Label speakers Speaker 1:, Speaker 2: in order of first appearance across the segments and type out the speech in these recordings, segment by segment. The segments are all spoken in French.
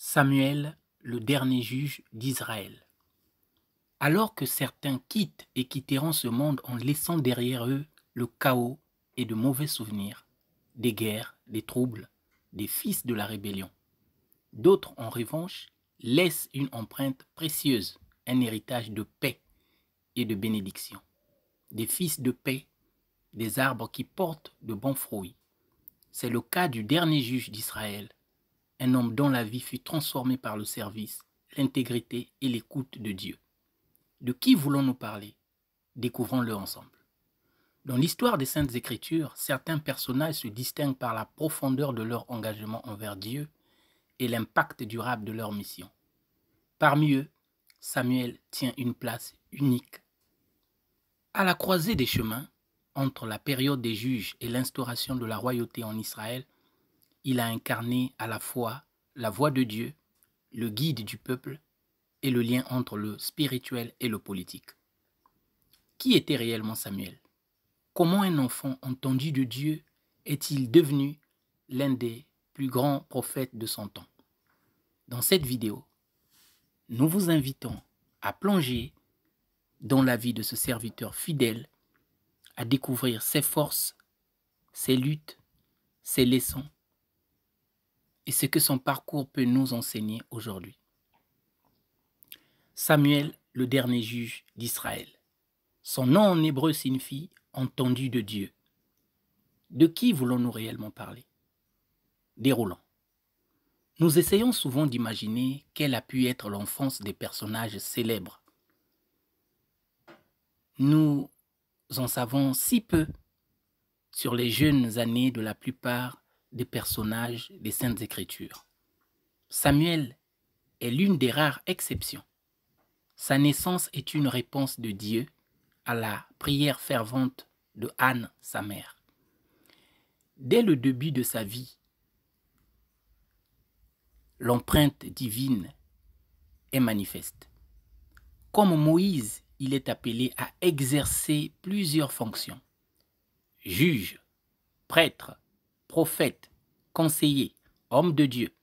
Speaker 1: Samuel, le dernier juge d'Israël. Alors que certains quittent et quitteront ce monde en laissant derrière eux le chaos et de mauvais souvenirs, des guerres, des troubles, des fils de la rébellion. D'autres, en revanche, laissent une empreinte précieuse, un héritage de paix et de bénédiction. Des fils de paix, des arbres qui portent de bons fruits. C'est le cas du dernier juge d'Israël, un homme dont la vie fut transformée par le service, l'intégrité et l'écoute de Dieu. De qui voulons-nous parler? Découvrons-le ensemble. Dans l'histoire des Saintes Écritures, certains personnages se distinguent par la profondeur de leur engagement envers Dieu et l'impact durable de leur mission. Parmi eux, Samuel tient une place unique. À la croisée des chemins, entre la période des juges et l'instauration de la royauté en Israël, il a incarné à la fois la voix de Dieu, le guide du peuple et le lien entre le spirituel et le politique. Qui était réellement Samuel? Comment un enfant entendu de Dieu est-il devenu l'un des plus grands prophètes de son temps? Dans cette vidéo, nous vous invitons à plonger dans la vie de ce serviteur fidèle, à découvrir ses forces, ses luttes, ses leçons et ce que son parcours peut nous enseigner aujourd'hui. Samuel, le dernier juge d'Israël. Son nom en hébreu signifie « entendu de Dieu ». De qui voulons-nous réellement parler? Déroulons. Nous essayons souvent d'imaginer quelle a pu être l'enfance des personnages célèbres. Nous en savons si peu sur les jeunes années de la plupart des personnages des Saintes Écritures. Samuel est l'une des rares exceptions. Sa naissance est une réponse de Dieu à la prière fervente de Anne, sa mère. Dès le début de sa vie, l'empreinte divine est manifeste. Comme Moïse, il est appelé à exercer plusieurs fonctions. Juge, prêtre, prophète, conseiller, homme de Dieu,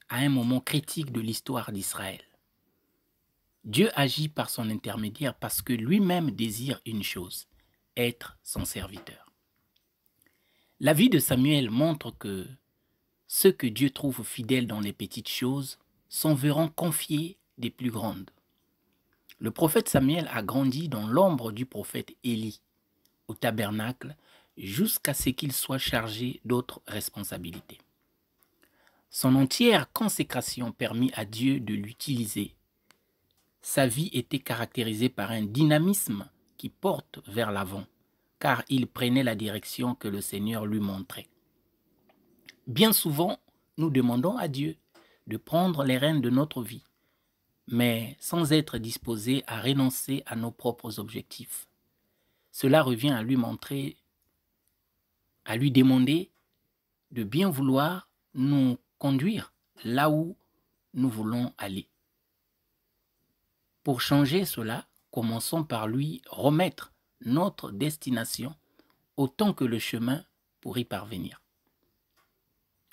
Speaker 1: à un moment critique de l'histoire d'Israël. Dieu agit par son intermédiaire parce que lui-même désire une chose, être son serviteur. La vie de Samuel montre que ceux que Dieu trouve fidèles dans les petites choses s'en verront confier des plus grandes. Le prophète Samuel a grandi dans l'ombre du prophète Élie, au tabernacle, jusqu'à ce qu'il soit chargé d'autres responsabilités. Son entière consécration permit à Dieu de l'utiliser. Sa vie était caractérisée par un dynamisme qui porte vers l'avant, car il prenait la direction que le Seigneur lui montrait. Bien souvent, nous demandons à Dieu de prendre les rênes de notre vie, mais sans être disposés à renoncer à nos propres objectifs. Cela revient à lui montrer, à lui demander de bien vouloir nous conduire là où nous voulons aller. Pour changer cela, commençons par lui remettre notre destination autant que le chemin pour y parvenir.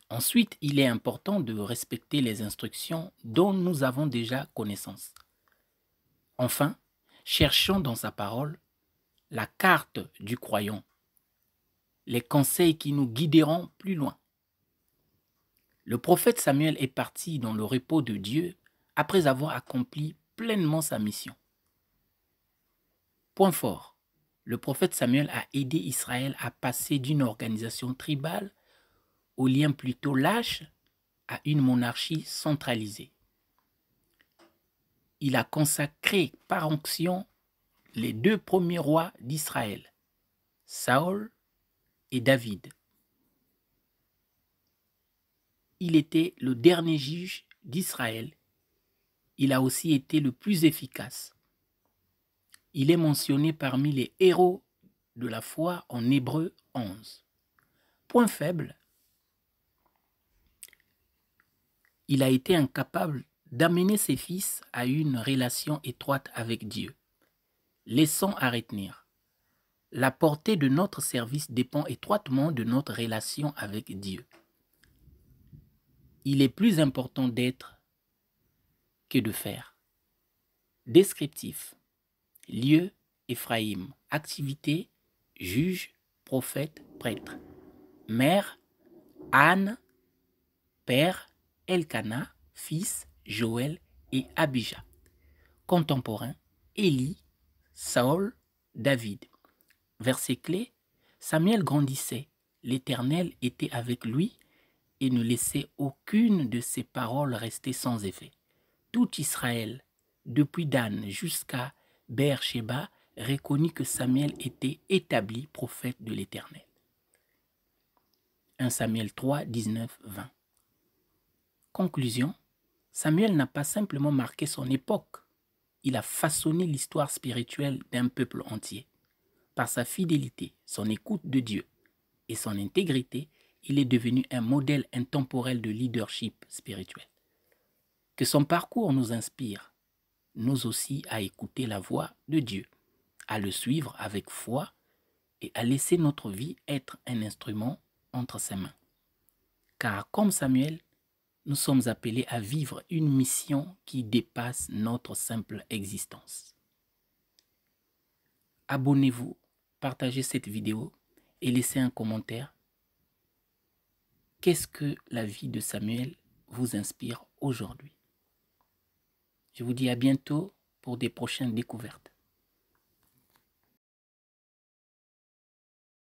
Speaker 1: Ensuite, il est important de respecter les instructions dont nous avons déjà connaissance. Enfin, cherchons dans sa parole la carte du croyant, les conseils qui nous guideront plus loin. Le prophète Samuel est parti dans le repos de Dieu après avoir accompli pleinement sa mission. Point fort, le prophète Samuel a aidé Israël à passer d'une organisation tribale aux liens plutôt lâches à une monarchie centralisée. Il a consacré par onction les deux premiers rois d'Israël, Saül et David. Il était le dernier juge d'Israël. Il a aussi été le plus efficace. Il est mentionné parmi les héros de la foi en Hébreux 11. Point faible, il a été incapable d'amener ses fils à une relation étroite avec Dieu. Laissons à retenir. La portée de notre service dépend étroitement de notre relation avec Dieu. Il est plus important d'être que de faire. Descriptif. Lieu, Éphraïm. Activité, juge, prophète, prêtre. Mère, Anne. Père, Elkana. Fils, Joël et Abijah. Contemporain, Élie, Saül, David. Verset clé, Samuel grandissait, l'Éternel était avec lui et ne laissait aucune de ses paroles rester sans effet. Tout Israël, depuis Dan jusqu'à Beer-Sheba, reconnut que Samuel était établi prophète de l'Éternel. 1 Samuel 3, 19, 20. Conclusion, Samuel n'a pas simplement marqué son époque, il a façonné l'histoire spirituelle d'un peuple entier. Par sa fidélité, son écoute de Dieu et son intégrité, il est devenu un modèle intemporel de leadership spirituel. Que son parcours nous inspire, nous aussi à écouter la voix de Dieu, à le suivre avec foi et à laisser notre vie être un instrument entre ses mains. Car comme Samuel, nous sommes appelés à vivre une mission qui dépasse notre simple existence. Abonnez-vous, partagez cette vidéo et laissez un commentaire. Qu'est-ce que la vie de Samuel vous inspire aujourd'hui? Je vous dis à bientôt pour des prochaines découvertes.